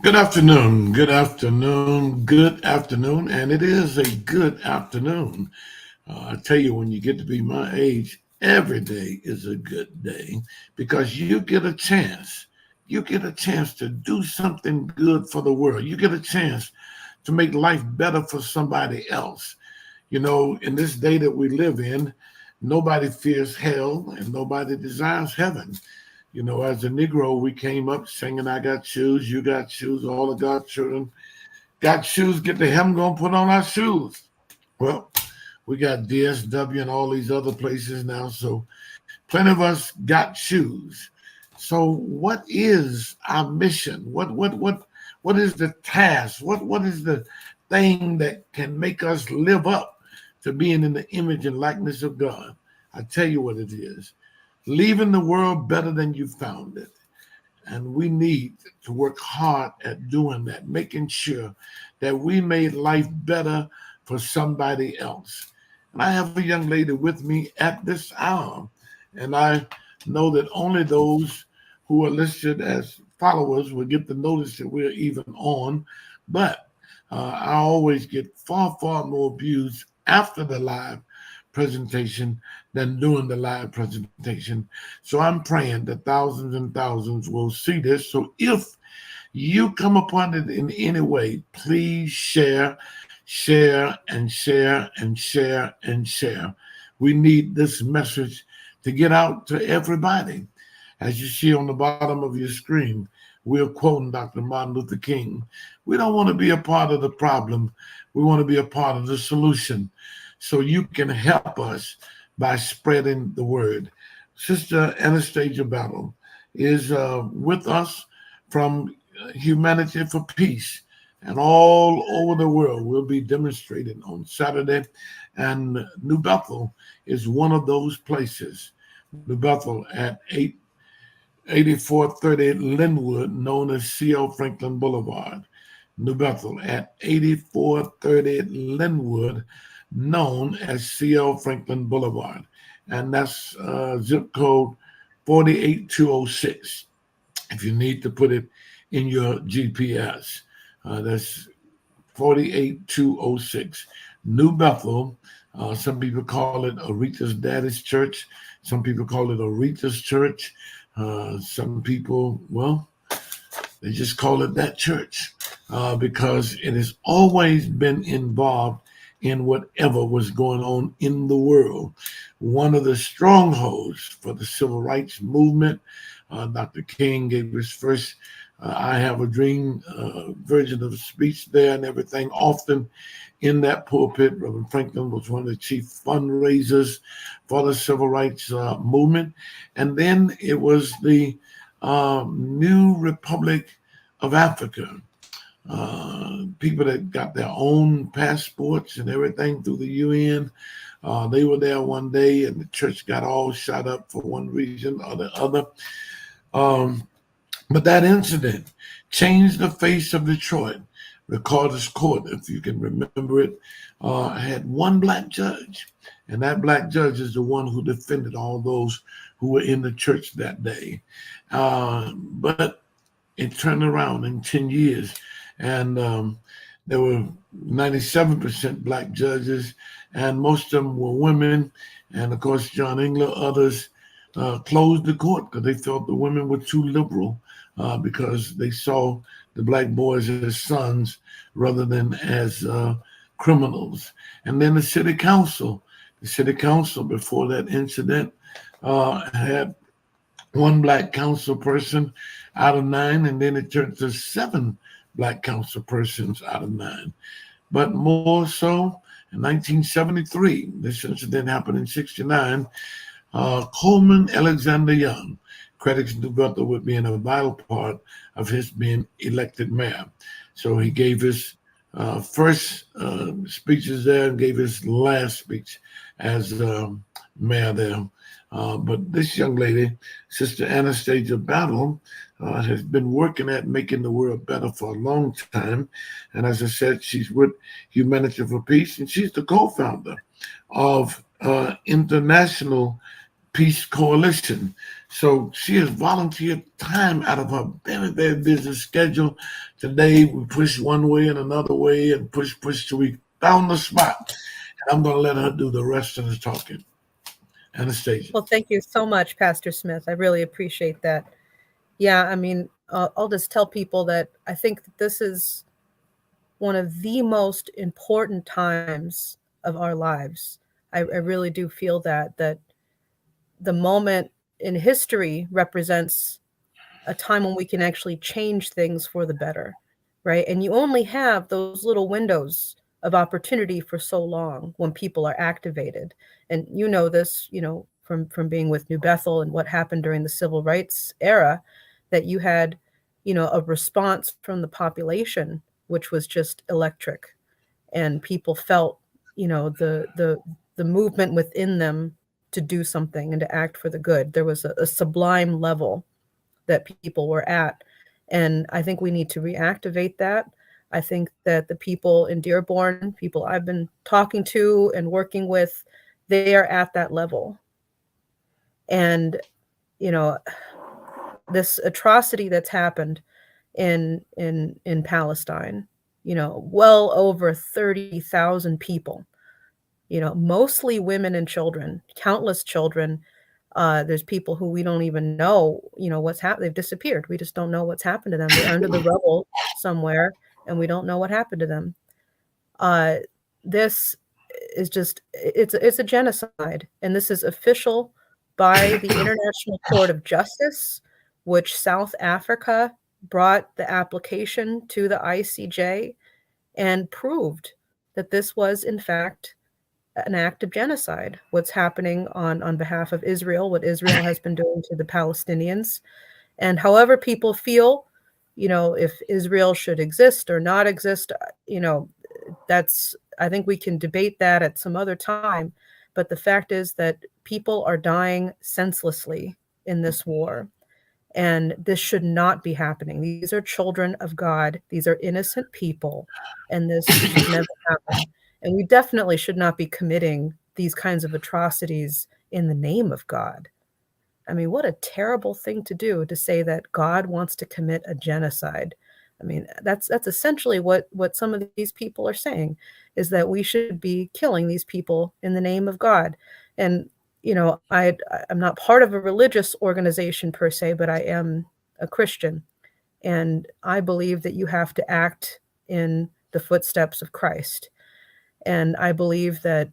Good afternoon, and it is a good afternoon. I tell you, when you get to be my age, every day is a good day because you get a chance to do something good for the world. You get a chance to make life better for somebody else. You know, in this day that we live in, nobody fears hell and nobody desires heaven. You know, as a Negro, we came up singing, I got shoes, you got shoes, all of God's children got shoes, get to heaven, gonna put on our shoes. Well, we got DSW and all these other places now, so plenty of us got shoes. So what is our mission? What is the task? What is the thing that can make us live up to being in the image and likeness of God? I tell you what it is. Leaving the world better than you found it. And we need to work hard at doing that, making sure that we made life better for somebody else. And I have a young lady with me at this hour, and I know that only those who are listed as followers will get the notice that we're even on. But I always get far more views after the live presentation than during the live presentation. So I'm praying that thousands and thousands will see this. So if you come upon it in any way, please share, share, and share, and share, and share. We need this message to get out to everybody. As you see on the bottom of your screen, we're quoting Dr. Martin Luther King. We don't want to be a part of the problem. We want to be a part of the solution. So you can help us by spreading the word. Sister Anastasia Battle is with us from Humanity for Peace. And all over the world, we'll be demonstrating on Saturday. And New Bethel is one of those places. New Bethel at 8430 Linwood, known as C.L. Franklin Boulevard. New Bethel at 8430 Linwood, known as C.L. Franklin Boulevard. And that's zip code 48206 if you need to put it in your GPS. That's 48206. New Bethel. Some people call it Aretha's Daddy's Church. Some people call it Aretha's Church. Some people, well, they just call it that church because it has always been involved in whatever was going on in the world. One of the strongholds for the civil rights movement, Dr. King gave his first I Have a Dream version of the speech there and everything. Often in that pulpit, Reverend Franklin was one of the chief fundraisers for the civil rights movement. And then it was the New Republic of Africa. People that got their own passports and everything through the UN. They were there one day and the church got all shot up for one reason or the other. Um, but that incident changed the face of Detroit. Recorder's Court, if you can remember it, had one black judge. And that black judge is the one who defended all those who were in the church that day. But it turned around in 10 years. And there were 97% black judges, and most of them were women. And of course, John Engler, others closed the court because they felt the women were too liberal because they saw the black boys as sons rather than as criminals. And then the city council before that incident had one black council person out of 9, and then it turned to 7 black council persons out of 9. But more so, in 1973, this incident happened in 69, Coleman Alexander Young credits New Bethel with being a vital part of his being elected mayor. So he gave his first speeches there and gave his last speech as mayor there. But this young lady, Sister Anastasia Battle, has been working at making the world better for a long time. And as I said, she's with Humanity for Peace, and she's the co-founder of International Peace Coalition. So she has volunteered time out of her very, very busy schedule. Today we push one way and another way and push till we found the spot. And I'm going to let her do the rest of the talking. Anastasia. Well, thank you so much, Pastor Smith. I really appreciate that. Yeah, I mean, I'll just tell people that I think that this is one of the most important times of our lives. I really do feel that the moment in history represents a time when we can actually change things for the better, right? And you only have those little windows of opportunity for so long when people are activated. And you know this, from being with New Bethel and what happened during the civil rights era, that you had, a response from the population, which was just electric, and people felt, the movement within them to do something and to act for the good. There was a sublime level that people were at. And I think we need to reactivate that. I think that the people in Dearborn, people I've been talking to and working with, they are at that level. And, this atrocity that's happened in Palestine, well over 30,000 people, mostly women and children, countless children. There's people who we don't even know, what's happened. They've disappeared. We just don't know what's happened to them. They're under the rubble somewhere, and we don't know what happened to them. This is just, it's a genocide, and this is official by the International Court of Justice, which South Africa brought the application to the ICJ and proved that this was, in fact, an act of genocide. What's happening on behalf of Israel, what Israel has been doing to the Palestinians. And however people feel, if Israel should exist or not exist, I think we can debate that at some other time. But the fact is that people are dying senselessly in this war. And this should not be happening. These are children of God. These are innocent people. And this should never happen. And we definitely should not be committing these kinds of atrocities in the name of God. I mean, what a terrible thing to do, to say that God wants to commit a genocide. I mean, that's essentially what some of these people are saying, is that we should be killing these people in the name of God. And I'm not part of a religious organization per se, but I am a Christian, and I believe that you have to act in the footsteps of Christ. And I believe that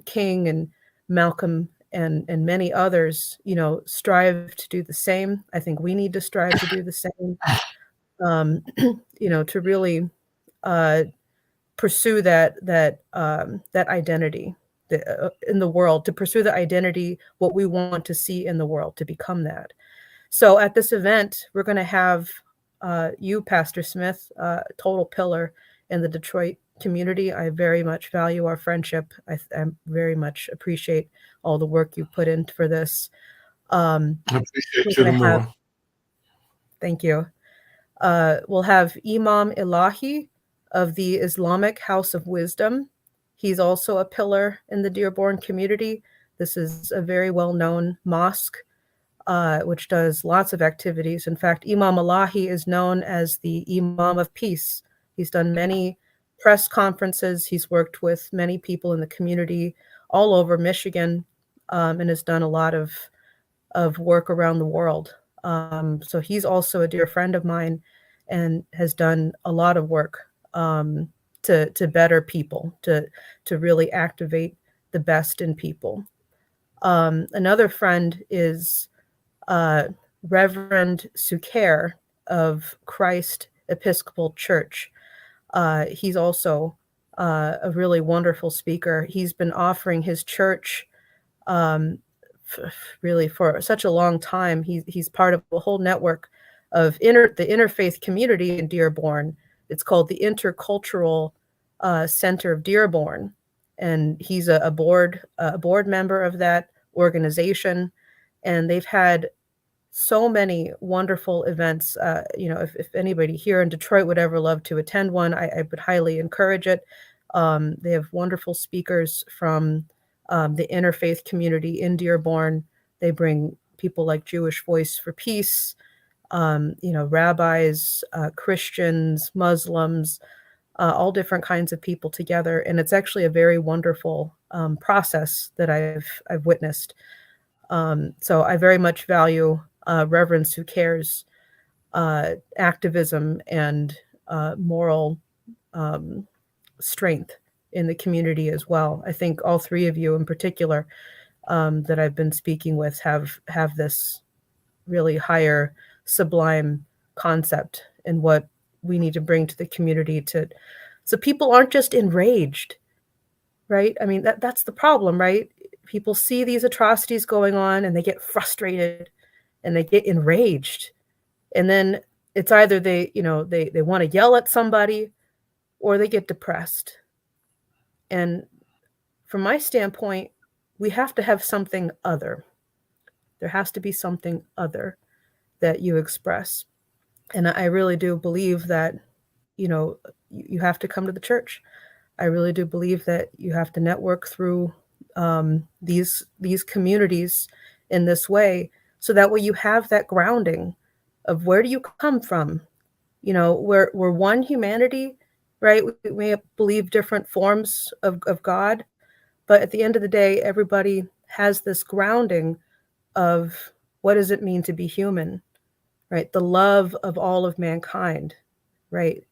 King and Malcolm and many others strive to do the same. I think we need to strive to do the same. To really pursue that identity in the world, to pursue the identity, what we want to see in the world, to become that. So at this event, we're going to have you, Pastor Smith, total pillar in the Detroit community. I very much value our friendship. I very much appreciate all the work you put in for this. I appreciate you more. Thank you. We'll have Imam Elahi of the Islamic House of Wisdom. He's also a pillar in the Dearborn community. This is a very well-known mosque, which does lots of activities. In fact, Imam Elahi is known as the Imam of Peace. He's done many press conferences. He's worked with many people in the community all over Michigan, and has done a lot of work around the world. So he's also a dear friend of mine and has done a lot of work to better people, to really activate the best in people. Another friend is Reverend Sukair of Christ Episcopal Church. He's also a really wonderful speaker. He's been offering his church really for such a long time. He's part of a whole network of the interfaith community in Dearborn. It's called the Intercultural Center of Dearborn, and he's a board member of that organization. And they've had so many wonderful events. If anybody here in Detroit would ever love to attend one, I would highly encourage it. They have wonderful speakers from the interfaith community in Dearborn. They bring people like Jewish Voice for Peace, rabbis, Christians, Muslims, all different kinds of people together. And it's actually a very wonderful process that I've witnessed. So I very much value Reverence Who Cares activism and moral strength in the community as well. I think all three of you in particular that I've been speaking with have this really higher sublime concept in what we need to bring to the community so people aren't just enraged, right? I mean, that's the problem, right? People see these atrocities going on and they get frustrated and they get enraged. And then it's either they want to yell at somebody or they get depressed. And from my standpoint, we have to have something other. There has to be something other that you express. And I really do believe that, you have to come to the church. I really do believe that you have to network through these communities in this way, so that way you have that grounding of where do you come from? We're one humanity, right? We may believe different forms of God, but at the end of the day, everybody has this grounding of what does it mean to be human, right? The love of all of mankind, right?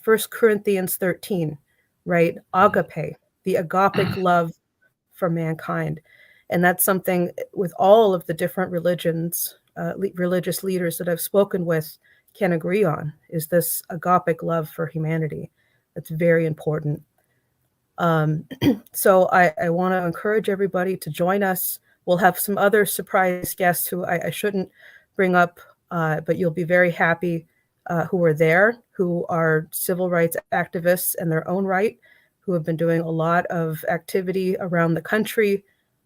1 Corinthians 13, right? Agape, the agapic love for mankind. And that's something with all of the different religions, religious leaders that I've spoken with can agree on, is this agapic love for humanity. That's very important. So I want to encourage everybody to join us. We'll have some other surprise guests who I shouldn't bring up, but you'll be very happy who are there, who are civil rights activists in their own right, who have been doing a lot of activity around the country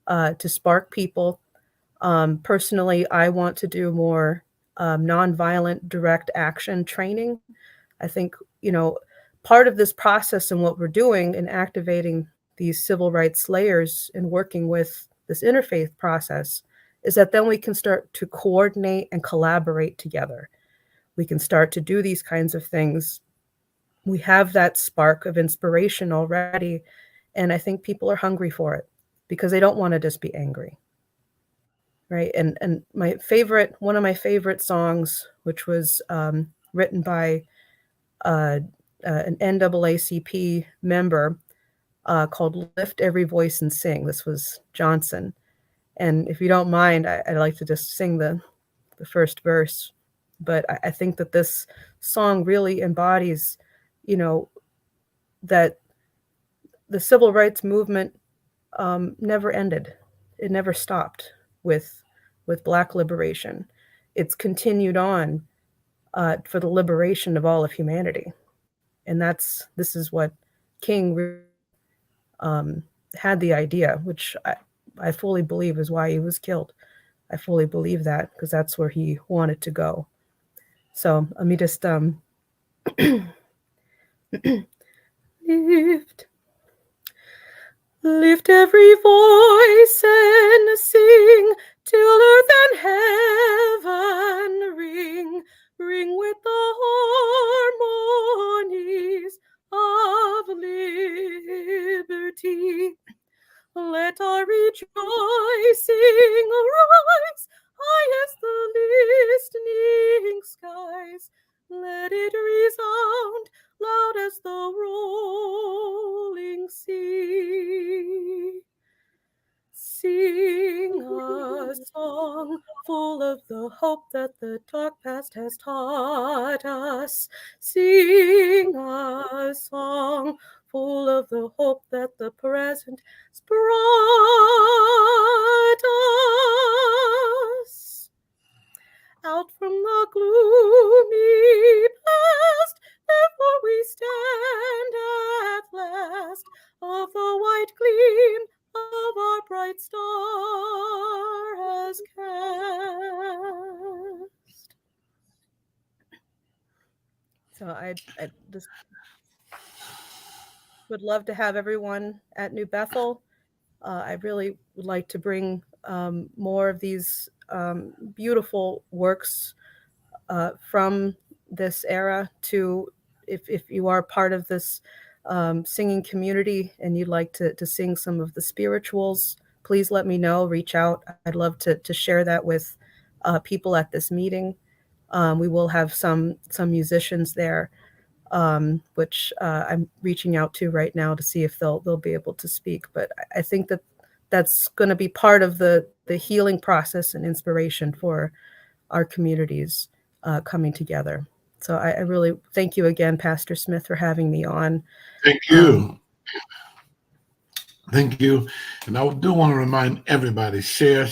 to spark people. Personally, I want to do more nonviolent direct action training. I think, part of this process and what we're doing in activating these civil rights layers and working with this interfaith process is that then we can start to coordinate and collaborate together. We can start to do these kinds of things. We have that spark of inspiration already, and I think people are hungry for it because they don't want to just be angry, right? And one of my favorite songs, which was written by an NAACP member called "Lift Every Voice and Sing." This was Johnson. And if you don't mind, I'd like to just sing the first verse. But I think that this song really embodies, that the civil rights movement never ended. It never stopped with Black liberation. It's continued on for the liberation of all of humanity. And this is what King had the idea, which I fully believe is why he was killed. I fully believe that because that's where he wanted to go. So let me just lift every voice and sing till earth and heaven ring with the harmonies of liberty. Let our rejoicing rise high as the listening skies. Let it resound loud as the rolling sea. Sing a song full of the hope that the dark past has taught us. Sing a song full of the hope that the present has brought us. Out from the gloomy past, therefore we stand at last, of the white gleam of our bright star has cast. So I just would love to have everyone at New Bethel. I really would like to bring more of these beautiful works from this era. To if you are part of this singing community and you'd like to sing some of the spirituals, please let me know. Reach out. I'd love to share that with people at this meeting. We will have some musicians there, which I'm reaching out to right now to see if they'll be able to speak. But I think that's going to be part of the healing process and inspiration for our communities coming together. So I really thank you again, Pastor Smith, for having me on. Thank you. Thank you. And I do want to remind everybody, share,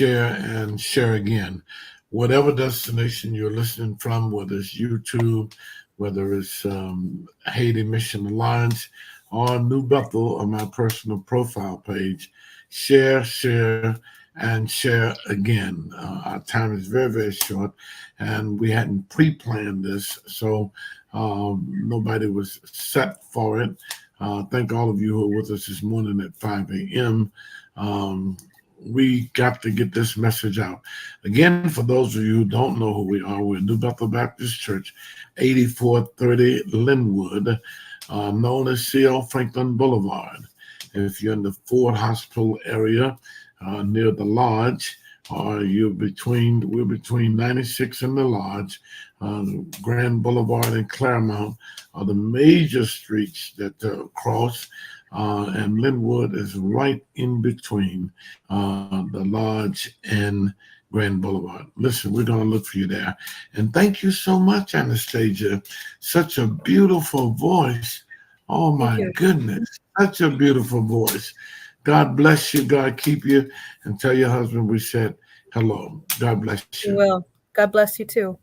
and share again. Whatever destination you're listening from, whether it's YouTube, whether it's Haiti Mission Alliance, or New Bethel on my personal profile page, share, and share again. Our time is very, very short, and we hadn't pre-planned this, so nobody was set for it. Thank all of you who are with us this morning at 5 a.m. We got to get this message out. Again, for those of you who don't know who we are, we're New Bethel Baptist Church, 8430 Linwood, known as C.L. Franklin Boulevard. If you're in the Ford Hospital area, near the Lodge, or we're between 96 and the Lodge, Grand Boulevard and Claremont are the major streets that cross, and Linwood is right in between the Lodge and Grand Boulevard. Listen, we're going to look for you there. And thank you so much, Anastasia. Such a beautiful voice. Oh, my goodness. Such a beautiful voice. God bless you. God keep you. And tell your husband we said hello. God bless you. You will. God bless you too.